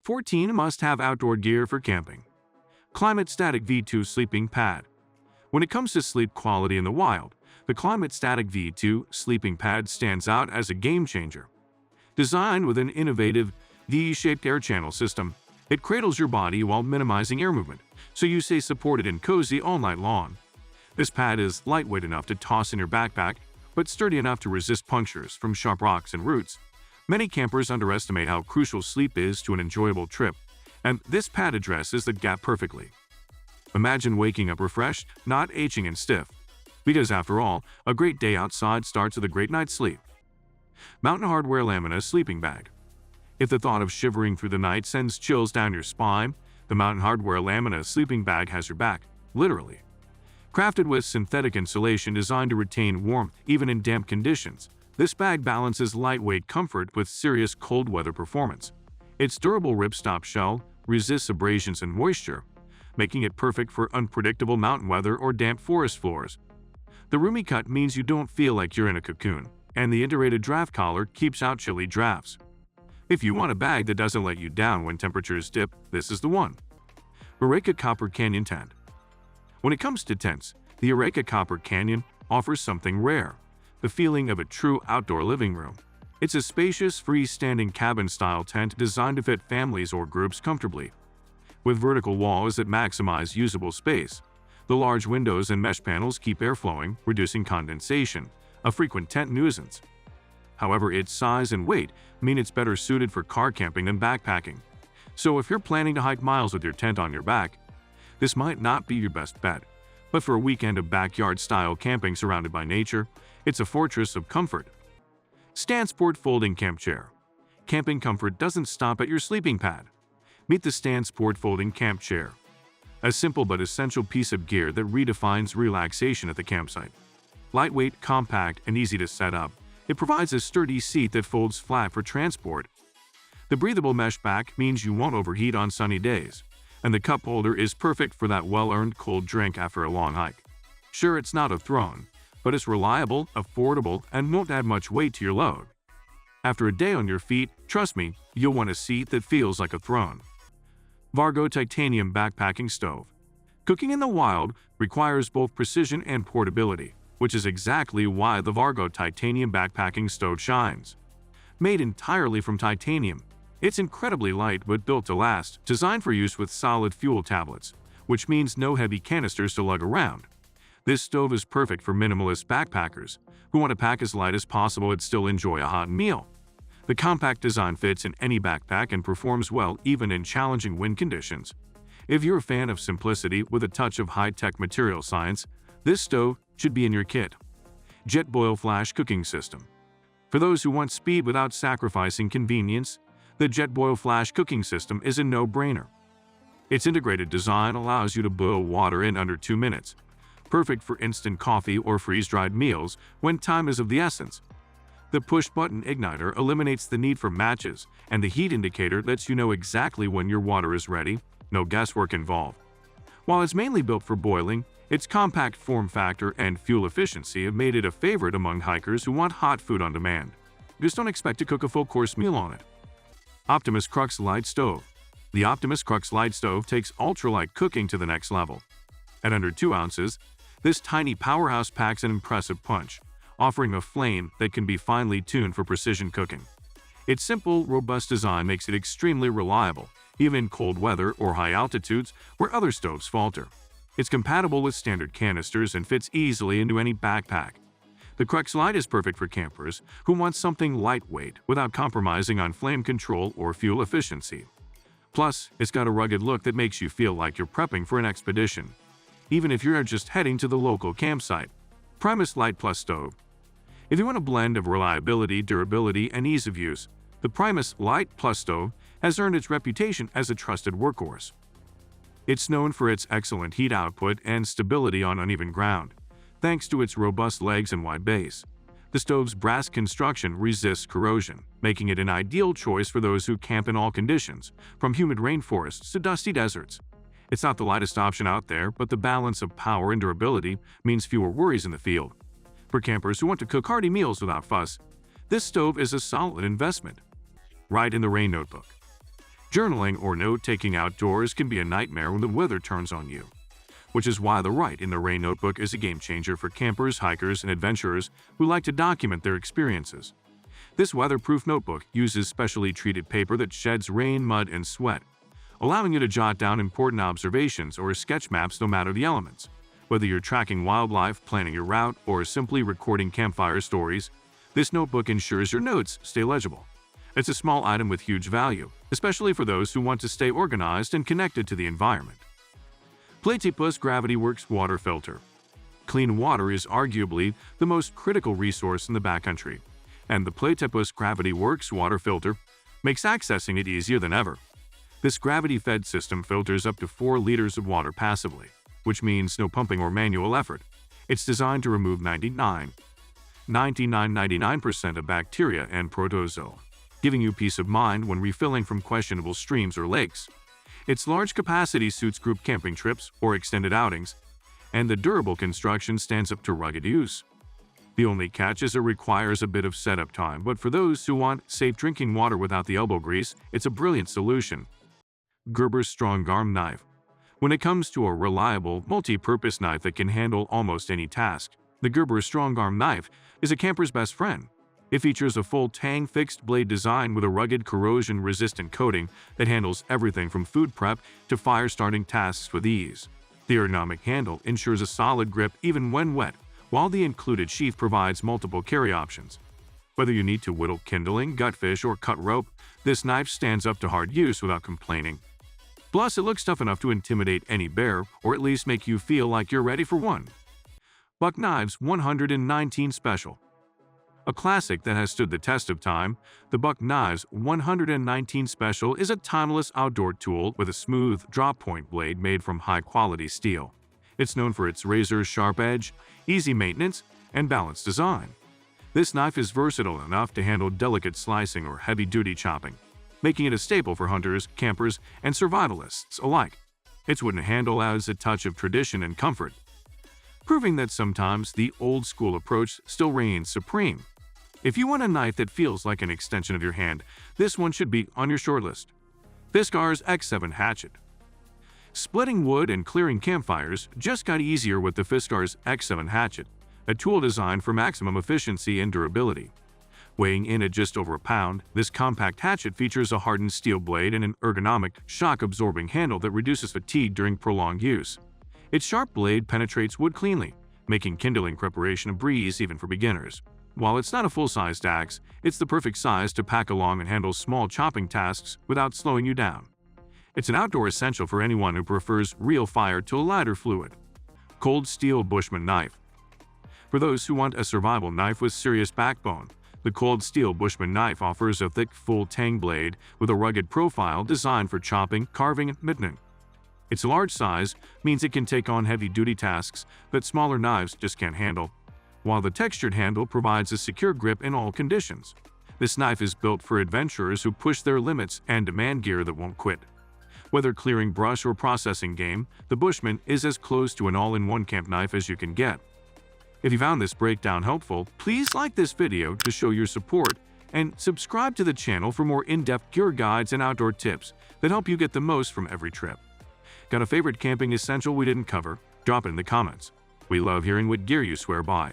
14 Must-have outdoor gear for camping. Klymit Static V2 Sleeping Pad. When it comes to sleep quality in the wild, the Klymit Static V2 sleeping pad stands out as a game-changer. Designed with an innovative V-shaped air channel system, it cradles your body while minimizing air movement, so you stay supported and cozy all night long. This pad is lightweight enough to toss in your backpack, but sturdy enough to resist punctures from sharp rocks and roots. Many campers underestimate how crucial sleep is to an enjoyable trip, and this pad addresses the gap perfectly. Imagine waking up refreshed, not aching and stiff. Because after all, a great day outside starts with a great night's sleep. Mountain Hardwear Lamina Sleeping Bag. If the thought of shivering through the night sends chills down your spine, the Mountain Hardwear Lamina Sleeping Bag has your back, literally. Crafted with synthetic insulation designed to retain warmth even in damp conditions, this bag balances lightweight comfort with serious cold weather performance. Its durable ripstop shell resists abrasions and moisture, making it perfect for unpredictable mountain weather or damp forest floors. The roomy cut means you don't feel like you're in a cocoon, and the integrated draft collar keeps out chilly drafts. If you want a bag that doesn't let you down when temperatures dip, this is the one. Eureka Copper Canyon Tent. When it comes to tents, the Eureka Copper Canyon offers something rare, the feeling of a true outdoor living room. It's a spacious, freestanding cabin-style tent designed to fit families or groups comfortably. With vertical walls that maximize usable space, the large windows and mesh panels keep air flowing, reducing condensation, a frequent tent nuisance. However, its size and weight mean it's better suited for car camping than backpacking. So if you're planning to hike miles with your tent on your back, this might not be your best bet. But for a weekend of backyard-style camping surrounded by nature, it's a fortress of comfort. Stansport Folding Camp Chair. Camping comfort doesn't stop at your sleeping pad. Meet the Stansport Folding Camp Chair, a simple but essential piece of gear that redefines relaxation at the campsite. Lightweight, compact, and easy to set up, it provides a sturdy seat that folds flat for transport. The breathable mesh back means you won't overheat on sunny days, and the cup holder is perfect for that well-earned cold drink after a long hike. Sure, it's not a throne, but it's reliable, affordable, and won't add much weight to your load. After a day on your feet, trust me, you'll want a seat that feels like a throne. Vargo Titanium Backpacking Stove. Cooking in the wild requires both precision and portability, which is exactly why the Vargo Titanium Backpacking Stove shines. Made entirely from titanium, it's incredibly light but built to last, designed for use with solid fuel tablets, which means no heavy canisters to lug around. This stove is perfect for minimalist backpackers who want to pack as light as possible and still enjoy a hot meal. The compact design fits in any backpack and performs well even in challenging wind conditions. If you're a fan of simplicity with a touch of high-tech material science, this stove should be in your kit. Jetboil Flash Cooking System. For those who want speed without sacrificing convenience, the Jetboil Flash Cooking System is a no-brainer. Its integrated design allows you to boil water in under 2 minutes, perfect for instant coffee or freeze-dried meals when time is of the essence. The push-button igniter eliminates the need for matches, and the heat indicator lets you know exactly when your water is ready, no guesswork involved. While it's mainly built for boiling, its compact form factor and fuel efficiency have made it a favorite among hikers who want hot food on demand. Just don't expect to cook a full-course meal on it. Optimus Crux Lite Stove. The Optimus Crux Lite Stove takes ultralight cooking to the next level. At under 2 ounces, this tiny powerhouse packs an impressive punch, offering a flame that can be finely tuned for precision cooking. Its simple, robust design makes it extremely reliable, even in cold weather or high altitudes where other stoves falter. It's compatible with standard canisters and fits easily into any backpack. The Crux Lite is perfect for campers who want something lightweight without compromising on flame control or fuel efficiency. Plus, it's got a rugged look that makes you feel like you're prepping for an expedition, even if you're just heading to the local campsite. Primus Lite Plus Stove. If you want a blend of reliability, durability, and ease of use, the Primus Lite Plus Stove has earned its reputation as a trusted workhorse. It's known for its excellent heat output and stability on uneven ground, thanks to its robust legs and wide base. The stove's brass construction resists corrosion, making it an ideal choice for those who camp in all conditions, from humid rainforests to dusty deserts. It's not the lightest option out there, but the balance of power and durability means fewer worries in the field. For campers who want to cook hearty meals without fuss, this stove is a solid investment. Rite in the Rain Notebook. Journaling or note-taking outdoors can be a nightmare when the weather turns on you, which is why the Rite in the Rain notebook is a game-changer for campers, hikers, and adventurers who like to document their experiences. This weatherproof notebook uses specially treated paper that sheds rain, mud, and sweat, allowing you to jot down important observations or sketch maps no matter the elements. Whether you're tracking wildlife, planning your route, or simply recording campfire stories, this notebook ensures your notes stay legible. It's a small item with huge value, especially for those who want to stay organized and connected to the environment. Platypus Gravity Works Water Filter. Clean water is arguably the most critical resource in the backcountry, and the Platypus Gravity Works water filter makes accessing it easier than ever. This gravity-fed system filters up to 4 liters of water passively, which means no pumping or manual effort. It's designed to remove 99% of bacteria and protozoa, giving you peace of mind when refilling from questionable streams or lakes. Its large capacity suits group camping trips or extended outings, and the durable construction stands up to rugged use. The only catch is it requires a bit of setup time, but for those who want safe drinking water without the elbow grease, it's a brilliant solution. Gerber's StrongArm Knife. When it comes to a reliable, multi-purpose knife that can handle almost any task, the Gerber StrongArm knife is a camper's best friend. It features a full-tang fixed-blade design with a rugged, corrosion-resistant coating that handles everything from food prep to fire-starting tasks with ease. The ergonomic handle ensures a solid grip even when wet, while the included sheath provides multiple carry options. Whether you need to whittle kindling, gutfish, or cut rope, this knife stands up to hard use without complaining. Plus, it looks tough enough to intimidate any bear, or at least make you feel like you're ready for one. Buck Knives 119 Special. A classic that has stood the test of time, the Buck Knives 119 Special is a timeless outdoor tool with a smooth, drop-point blade made from high-quality steel. It's known for its razor-sharp edge, easy maintenance, and balanced design. This knife is versatile enough to handle delicate slicing or heavy-duty chopping, making it a staple for hunters, campers, and survivalists alike. Its wooden handle adds a touch of tradition and comfort, proving that sometimes the old-school approach still reigns supreme. If you want a knife that feels like an extension of your hand, this one should be on your shortlist. Fiskars X7 Hatchet. Splitting wood and clearing campfires just got easier with the Fiskars X7 Hatchet, a tool designed for maximum efficiency and durability. Weighing in at just over a pound, this compact hatchet features a hardened steel blade and an ergonomic, shock-absorbing handle that reduces fatigue during prolonged use. Its sharp blade penetrates wood cleanly, making kindling preparation a breeze even for beginners. While it's not a full-sized axe, it's the perfect size to pack along and handle small chopping tasks without slowing you down. It's an outdoor essential for anyone who prefers real fire to a lighter fluid. Cold Steel Bushman Knife. For those who want a survival knife with serious backbone, the Cold Steel Bushman knife offers a thick, full-tang blade with a rugged profile designed for chopping, carving, and mittening. Its large size means it can take on heavy-duty tasks that smaller knives just can't handle, while the textured handle provides a secure grip in all conditions. This knife is built for adventurers who push their limits and demand gear that won't quit. Whether clearing brush or processing game, the Bushman is as close to an all-in-one camp knife as you can get. If you found this breakdown helpful, please like this video to show your support and subscribe to the channel for more in-depth gear guides and outdoor tips that help you get the most from every trip. Got a favorite camping essential we didn't cover? Drop it in the comments. We love hearing what gear you swear by.